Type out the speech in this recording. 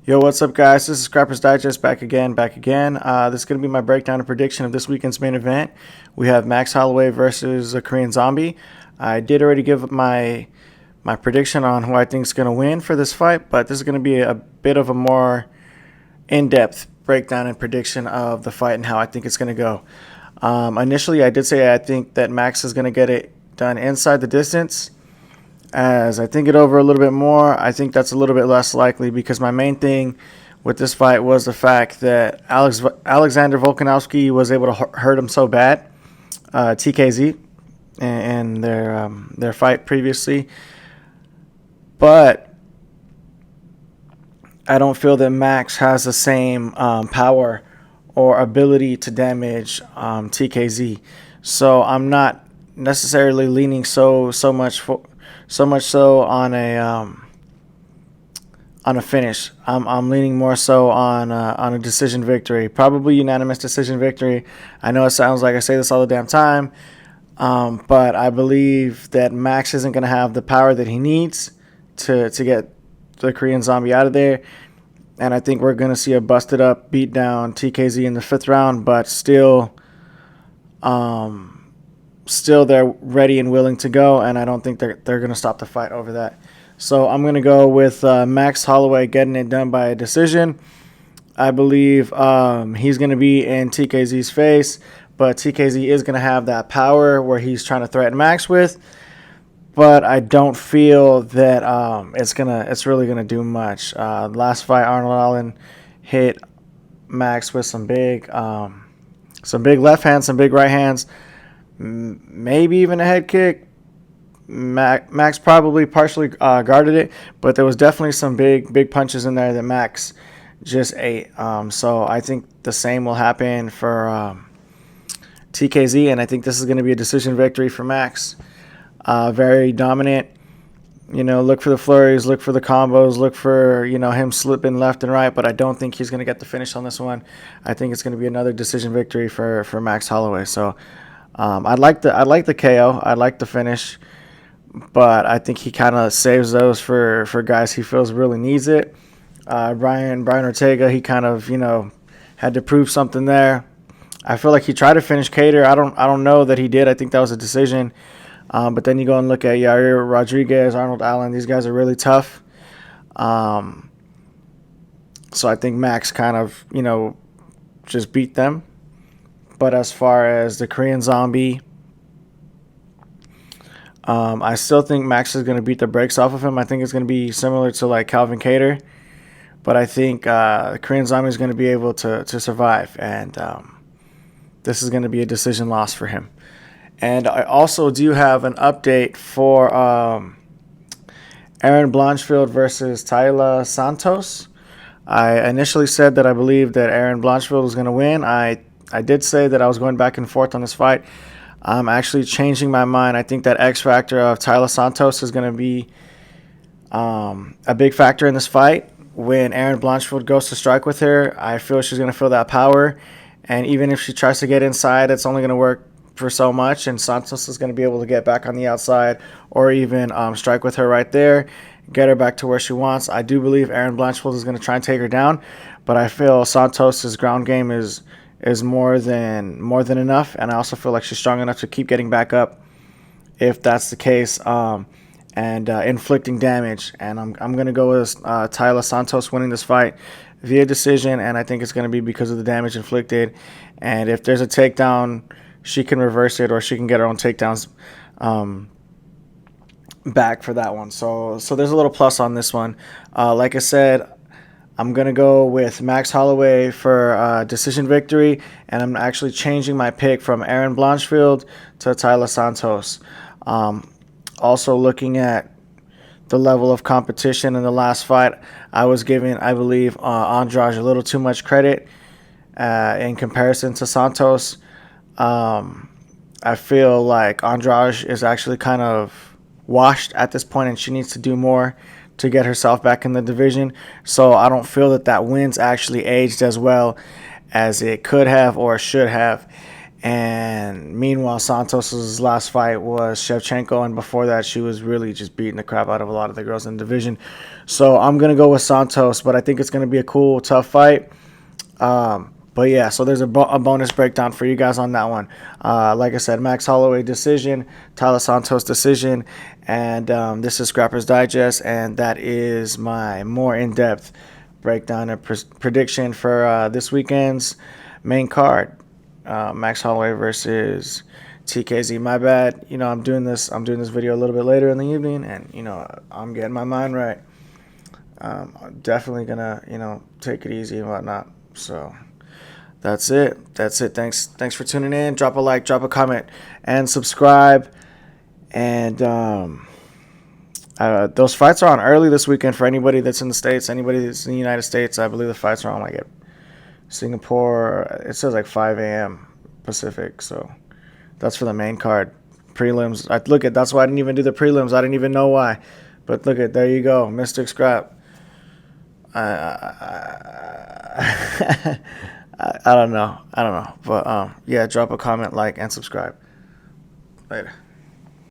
Yo, what's up, guys? This is Scrappers Digest back again. This is going to be my breakdown and prediction of this weekend's main event. We have Max Holloway versus a Korean Zombie. I did already give my prediction on who I think is going to win for this fight, but this is going to be a bit of a more in-depth breakdown and prediction of the fight and how I think it's going to go. Initially, I did say I think that Max is going to get it done inside the distance. As I think it over a little bit more, I think that's a little bit less likely because my main thing with this fight was the fact that Alexander Volkanovski was able to hurt him so bad, TKZ, in their fight previously. But I don't feel that Max has the same power or ability to damage TKZ. So I'm not necessarily leaning so much so on a finish. I'm leaning more so on a decision victory, probably unanimous decision victory. I know it sounds like I say this all the damn time, but I believe that Max isn't going to have the power that he needs to get the Korean Zombie out of there. And I think we're going to see a busted up, beat down TKZ in the 5th round, but still they're ready and willing to go, and I don't think they're going to stop the fight over that. So I'm going to go with Max Holloway getting it done by a decision. I believe he's going to be in TKZ's face, but TKZ is going to have that power where he's trying to threaten Max with. But I don't feel that it's really gonna do much. Last fight, Arnold Allen hit Max with some big left hands, some big right hands, maybe even a head kick. Max probably partially guarded it, but there was definitely some big punches in there that Max just ate. So I think the same will happen for TKZ, and I think this is going to be a decision victory for Max. Very dominant. Look for the flurries, look for the combos, look for, him slipping left and right, but I don't think he's going to get the finish on this one. I think it's going to be another decision victory for Max Holloway. So I like the KO. I like the finish, but I think he kind of saves those for guys he feels really needs it. Brian Ortega, he kind of, had to prove something there. I feel like he tried to finish Cater. I don't know that he did. I think that was a decision. But then you go and look at Yair Rodriguez, Arnold Allen. These guys are really tough. So I think Max kind of, just beat them. But as far as the Korean Zombie, I still think Max is going to beat the brakes off of him. I think it's going to be similar to like Calvin Kattar. But I think the Korean Zombie is going to be able to survive. And this is going to be a decision loss for him. And I also do have an update for Erin Blanchfield versus Taila Santos. I initially said that I believed that Erin Blanchfield was going to win. I did say that I was going back and forth on this fight. I'm actually changing my mind. I think that X factor of Taila Santos is going to be a big factor in this fight. When Erin Blanchfield goes to strike with her, I feel she's going to feel that power. And even if she tries to get inside, it's only going to work for so much, and Santos is going to be able to get back on the outside or even strike with her right there, get her back to where she wants. I do believe Erin Blanchfield is going to try and take her down, but I feel Santos' ground game is more than enough, and I also feel like she's strong enough to keep getting back up if that's the case, and inflicting damage. And I'm going to go with Taila Santos winning this fight via decision, and I think it's going to be because of the damage inflicted. And if there's a takedown, she can reverse it, or she can get her own takedowns back for that one. So there's a little plus on this one. Like I said, I'm going to go with Max Holloway for decision victory, and I'm actually changing my pick from Erin Blanchfield to Taila Santos. Also looking at the level of competition in the last fight, I was giving, I believe, Andrade a little too much credit in comparison to Santos. I feel like Andrade is actually kind of washed at this point, and she needs to do more to get herself back in the division. So I don't feel that win's actually aged as well as it could have or should have. And meanwhile, Santos's last fight was Shevchenko, and before that, she was really just beating the crap out of a lot of the girls in the division. So I'm gonna go with Santos, but I think it's gonna be a cool, tough fight. But yeah, so there's a bonus breakdown for you guys on that one. Like I said, Max Holloway decision, Taila Santos decision, and this is Scrappers Digest, and that is my more in-depth breakdown and prediction for this weekend's main card. Max Holloway versus TKZ. My bad. I'm doing this. I'm doing this video a little bit later in the evening, and I'm getting my mind right. I'm definitely gonna take it easy and whatnot. So that's it. That's it. Thanks for tuning in. Drop a like, drop a comment, and subscribe. And those fights are on early this weekend for anybody that's in the States, anybody that's in the United States. I believe the fights are on like at Singapore. It says like 5 a.m. Pacific. So that's for the main card. Prelims. That's why I didn't even do the prelims. I didn't even know why. But look at, there you go. Mystic Scrap. I don't know. But yeah, drop a comment, like, and subscribe. Later.